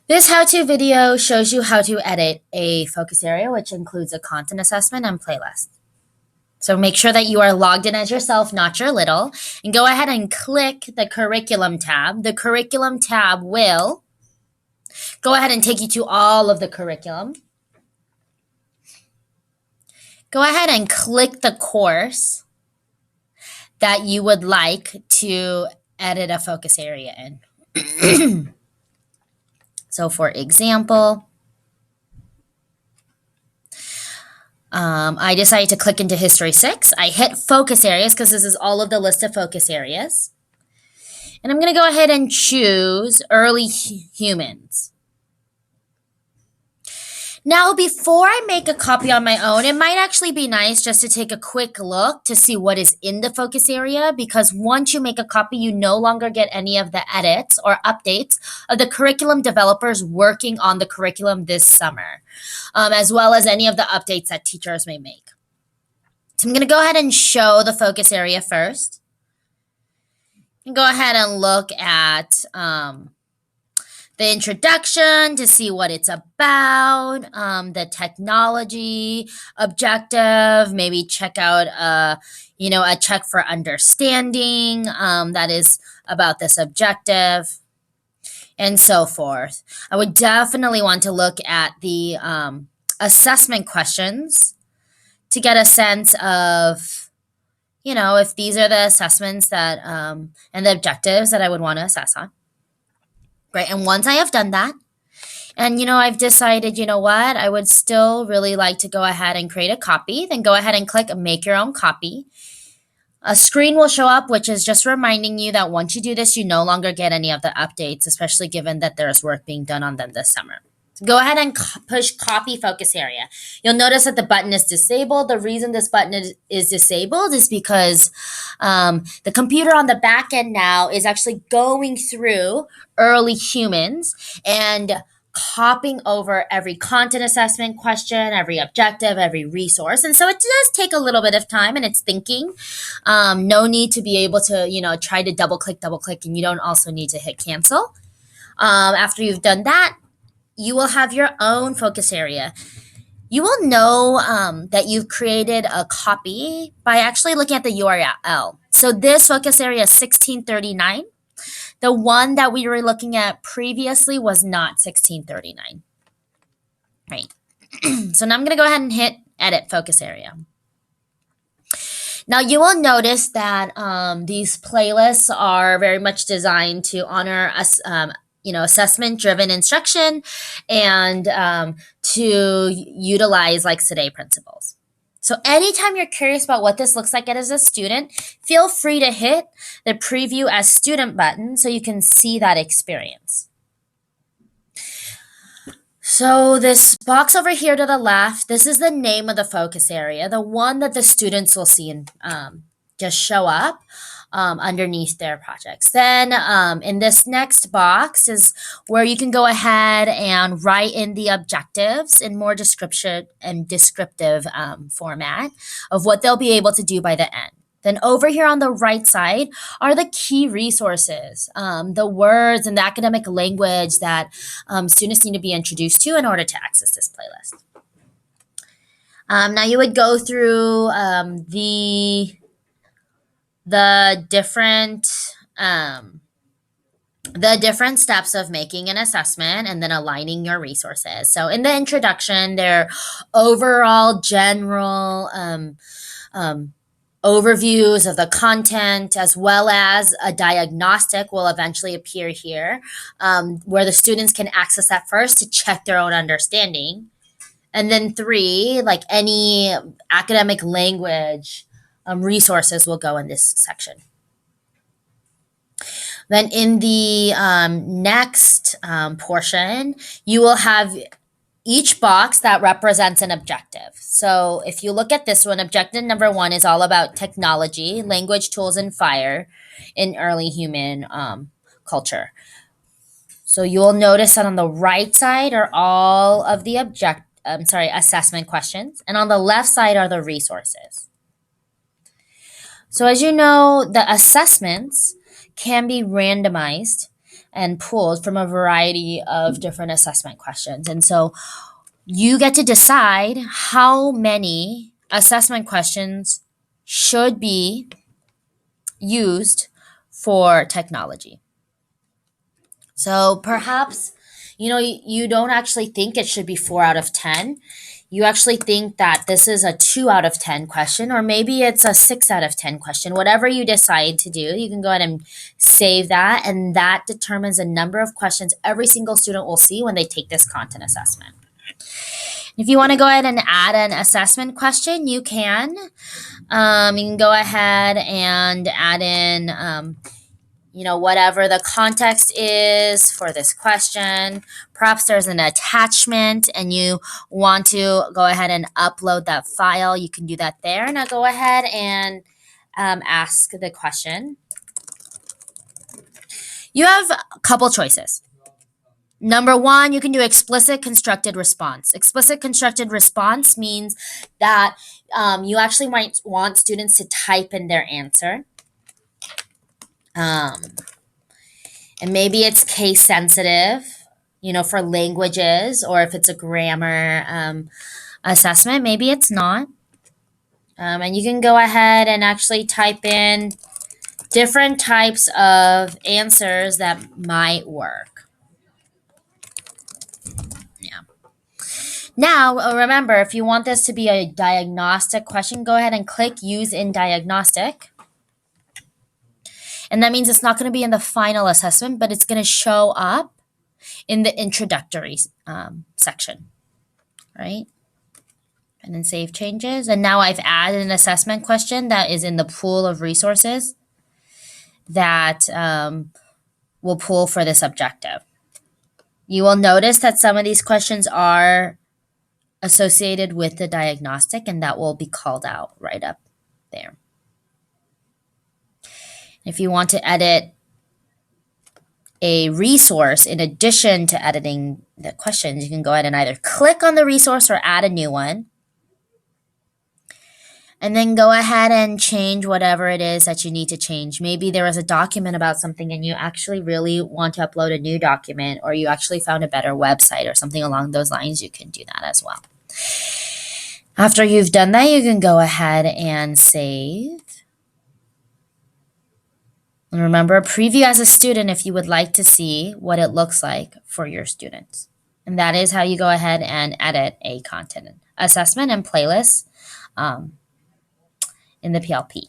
This how-to video shows you how to edit a focus area, which includes a content assessment and playlist. So make sure that you are logged in as yourself, not your little, and go ahead and click the curriculum tab. The curriculum tab will go ahead and take you to all of the curriculum. Go ahead and click the course that you would like to edit a focus area in. So for example, I decided to click into History 6. I hit Focus Areas because this is all of the list of focus areas. And I'm going to go ahead and choose Early Humans. Now, before I make a copy on my own, it might actually be nice just to take a quick look to see what is in the focus area, because once you make a copy, you no longer get any of the edits or updates of the curriculum developers working on the curriculum this summer, as well as any of the updates that teachers may make. So I'm going to go ahead and show the focus area first. And go ahead and look at the introduction to see what it's about, the technology objective, maybe check out a check for understanding that is about this objective, and so forth. I would definitely want to look at the assessment questions to get a sense of, if these are the assessments that and the objectives that I would want to assess on. Right. And once I have done that, and, I've decided, what, I would still really like to go ahead and create a copy, then go ahead and click Make Your Own Copy. A screen will show up, which is just reminding you that once you do this, you no longer get any of the updates, especially given that there's work being done on them this summer. So go ahead and push Copy Focus Area. You'll notice that the button is disabled. The reason this button is disabled is because the computer on the back end now is actually going through Early Humans and copying over every content assessment question, every objective, every resource. And so it does take a little bit of time and it's thinking. No need to be able to, try to double click, and you don't also need to hit cancel. After you've done that, you will have your own focus area. You will know that you've created a copy by actually looking at the URL. So this focus area is 1639. The one that we were looking at previously was not 1639. Right. So now I'm going to go ahead and hit Edit Focus Area. Now you will notice that these playlists are very much designed to honor us, assessment-driven instruction and to utilize like today principles. So anytime you're curious about what this looks like as a student, feel free to hit the Preview as Student button so you can see that experience. So this box over here to the left, this is the name of the focus area, the one that the students will see and just show up underneath their projects. Then in this next box is where you can go ahead and write in the objectives in more descriptive format of what they'll be able to do by the end. Then over here on the right side are the key resources, the words and the academic language that students need to be introduced to in order to access this playlist. Now you would go through the different steps of making an assessment and then aligning your resources. So in the introduction, there are overall general overviews of the content, as well as a diagnostic will eventually appear here, where the students can access that first to check their own understanding. And then 3, like any academic language resources will go in this section. Then in the next portion, you will have each box that represents an objective. So if you look at this one, objective number 1 is all about technology, language, tools, and fire in early human culture. So you'll notice that on the right side are all of the assessment questions, and on the left side are the resources. So as you know, the assessments can be randomized and pulled from a variety of different assessment questions. And so you get to decide how many assessment questions should be used for technology. So perhaps, you don't actually think it should be 4 out of 10. You actually think that this is a 2 out of 10 question, or maybe it's a 6 out of 10 question. Whatever you decide to do, you can go ahead and save that, and that determines the number of questions every single student will see when they take this content assessment. If you want to go ahead and add an assessment question, you can. You can go ahead and add in whatever the context is for this question. Perhaps there's an attachment and you want to go ahead and upload that file. You can do that there. Now go ahead and ask the question. You have a couple choices. Number one, you can do explicit constructed response. Explicit constructed response means that you actually might want students to type in their answer. And maybe it's case sensitive, for languages, or if it's a grammar assessment, maybe it's not. And you can go ahead and actually type in different types of answers that might work. Yeah. Now, remember, if you want this to be a diagnostic question, go ahead and click Use in Diagnostic. And that means it's not going to be in the final assessment, but it's going to show up in the introductory section, right? And then save changes. And now I've added an assessment question that is in the pool of resources that will pull for this objective. You will notice that some of these questions are associated with the diagnostic, and that will be called out right up there. If you want to edit a resource in addition to editing the questions, you can go ahead and either click on the resource or add a new one. And then go ahead and change whatever it is that you need to change. Maybe there was a document about something and you actually really want to upload a new document, or you actually found a better website or something along those lines. You can do that as well. After you've done that, you can go ahead and save. And remember, preview as a student if you would like to see what it looks like for your students. And that is how you go ahead and edit a content assessment and playlist in the PLP.